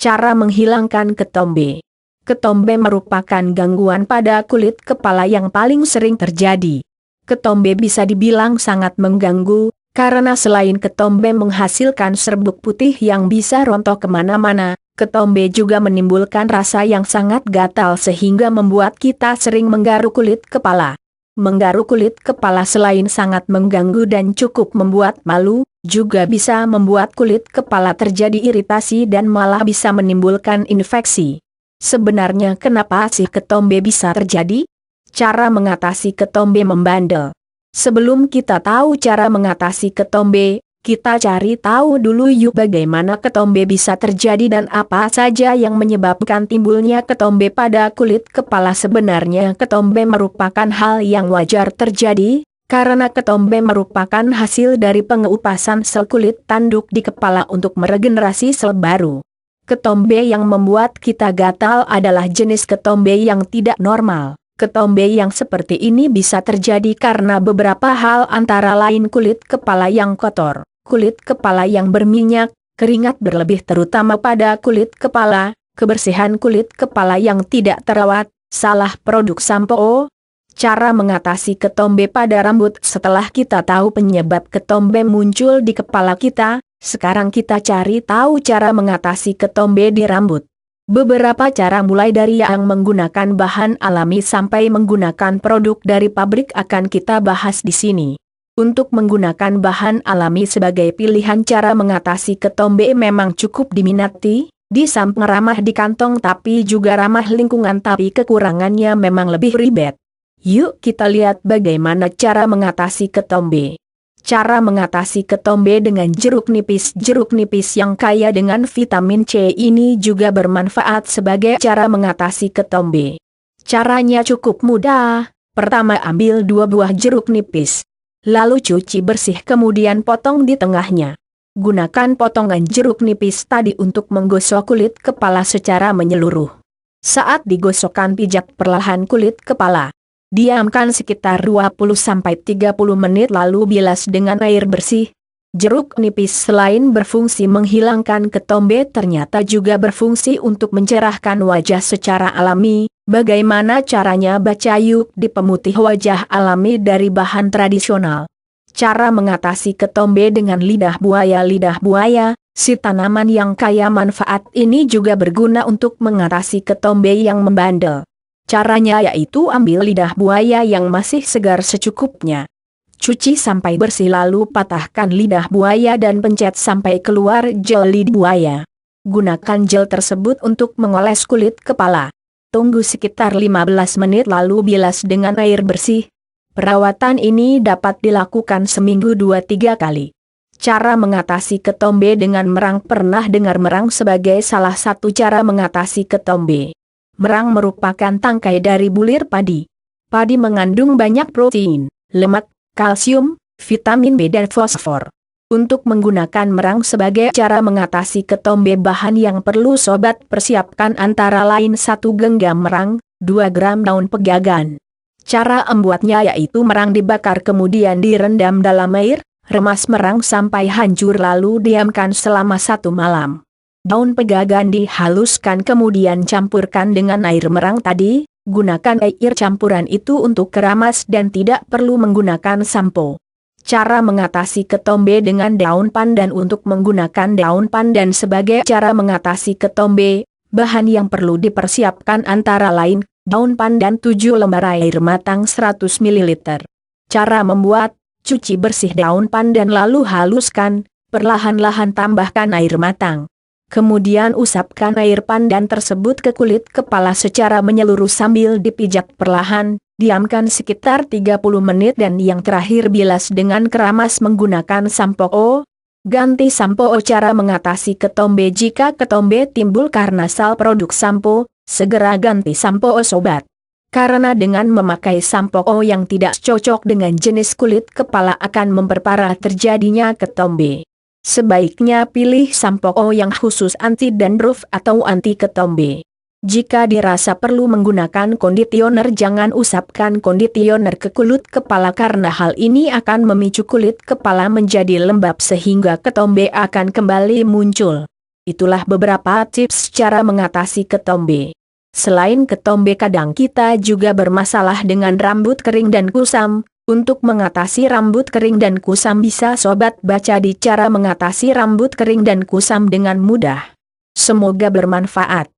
Cara menghilangkan ketombe. Ketombe merupakan gangguan pada kulit kepala yang paling sering terjadi. Ketombe bisa dibilang sangat mengganggu, karena selain ketombe menghasilkan serbuk putih yang bisa rontok kemana-mana, ketombe juga menimbulkan rasa yang sangat gatal sehingga membuat kita sering menggaruk kulit kepala. Menggaruk kulit kepala selain sangat mengganggu dan cukup membuat malu, juga bisa membuat kulit kepala terjadi iritasi dan malah bisa menimbulkan infeksi. Sebenarnya kenapa sih ketombe bisa terjadi? Cara mengatasi ketombe membandel. Sebelum kita tahu cara mengatasi ketombe, kita cari tahu dulu yuk bagaimana ketombe bisa terjadi dan apa saja yang menyebabkan timbulnya ketombe pada kulit kepala. Sebenarnya ketombe merupakan hal yang wajar terjadi, karena ketombe merupakan hasil dari pengupasan sel kulit tanduk di kepala untuk meregenerasi sel baru. Ketombe yang membuat kita gatal adalah jenis ketombe yang tidak normal. Ketombe yang seperti ini bisa terjadi karena beberapa hal antara lain kulit kepala yang kotor, kulit kepala yang berminyak, keringat berlebih terutama pada kulit kepala, kebersihan kulit kepala yang tidak terawat, salah produk sampo. Cara mengatasi ketombe pada rambut. Setelah kita tahu penyebab ketombe muncul di kepala kita, sekarang kita cari tahu cara mengatasi ketombe di rambut. Beberapa cara mulai dari yang menggunakan bahan alami sampai menggunakan produk dari pabrik akan kita bahas di sini. Untuk menggunakan bahan alami sebagai pilihan cara mengatasi ketombe memang cukup diminati, di samping ramah di kantong tapi juga ramah lingkungan, tapi kekurangannya memang lebih ribet. Yuk kita lihat bagaimana cara mengatasi ketombe. Cara mengatasi ketombe dengan jeruk nipis. Jeruk nipis yang kaya dengan vitamin C ini juga bermanfaat sebagai cara mengatasi ketombe. Caranya cukup mudah. Pertama, ambil 2 buah jeruk nipis. Lalu cuci bersih kemudian potong di tengahnya. Gunakan potongan jeruk nipis tadi untuk menggosok kulit kepala secara menyeluruh. Saat digosokkan pijak perlahan kulit kepala. Diamkan sekitar 20-30 menit lalu bilas dengan air bersih. Jeruk nipis selain berfungsi menghilangkan ketombe ternyata juga berfungsi untuk mencerahkan wajah secara alami. Bagaimana caranya? Baca yuk di pemutih wajah alami dari bahan tradisional. Cara mengatasi ketombe dengan lidah buaya. Lidah buaya, si tanaman yang kaya manfaat ini juga berguna untuk mengatasi ketombe yang membandel. Caranya yaitu ambil lidah buaya yang masih segar secukupnya. Cuci sampai bersih lalu patahkan lidah buaya dan pencet sampai keluar gel lidah buaya. Gunakan gel tersebut untuk mengoles kulit kepala. Tunggu sekitar 15 menit lalu bilas dengan air bersih. Perawatan ini dapat dilakukan seminggu 2-3 kali. Cara mengatasi ketombe dengan merang. Pernah dengar merang sebagai salah satu cara mengatasi ketombe? Merang merupakan tangkai dari bulir padi. Padi mengandung banyak protein, lemak, kalsium, vitamin B dan fosfor. Untuk menggunakan merang sebagai cara mengatasi ketombe, bahan yang perlu sobat persiapkan antara lain 1 genggam merang, 2 gram daun pegagan. Cara membuatnya yaitu merang dibakar kemudian direndam dalam air, remas merang sampai hancur lalu diamkan selama 1 malam. Daun pegagan dihaluskan kemudian campurkan dengan air merang tadi, gunakan air campuran itu untuk keramas dan tidak perlu menggunakan sampo. Cara mengatasi ketombe dengan daun pandan. Untuk menggunakan daun pandan sebagai cara mengatasi ketombe, bahan yang perlu dipersiapkan antara lain, daun pandan 7 lembar, air matang 100 ml. Cara membuat, cuci bersih daun pandan lalu haluskan, perlahan-lahan tambahkan air matang. Kemudian usapkan air pandan tersebut ke kulit kepala secara menyeluruh sambil dipijak perlahan, diamkan sekitar 30 menit dan yang terakhir bilas dengan keramas menggunakan sampo. Ganti sampo. Cara mengatasi ketombe. Jika ketombe timbul karena sal produk sampo, segera ganti sampo sobat. Karena dengan memakai sampo yang tidak cocok dengan jenis kulit kepala akan memperparah terjadinya ketombe. Sebaiknya pilih sampo yang khusus anti dandruff atau anti ketombe. Jika dirasa perlu menggunakan kondisioner, jangan usapkan kondisioner ke kulit kepala karena hal ini akan memicu kulit kepala menjadi lembab sehingga ketombe akan kembali muncul. Itulah beberapa tips cara mengatasi ketombe. Selain ketombe kadang kita juga bermasalah dengan rambut kering dan kusam. Untuk mengatasi rambut kering dan kusam bisa sobat baca di cara mengatasi rambut kering dan kusam dengan mudah. Semoga bermanfaat.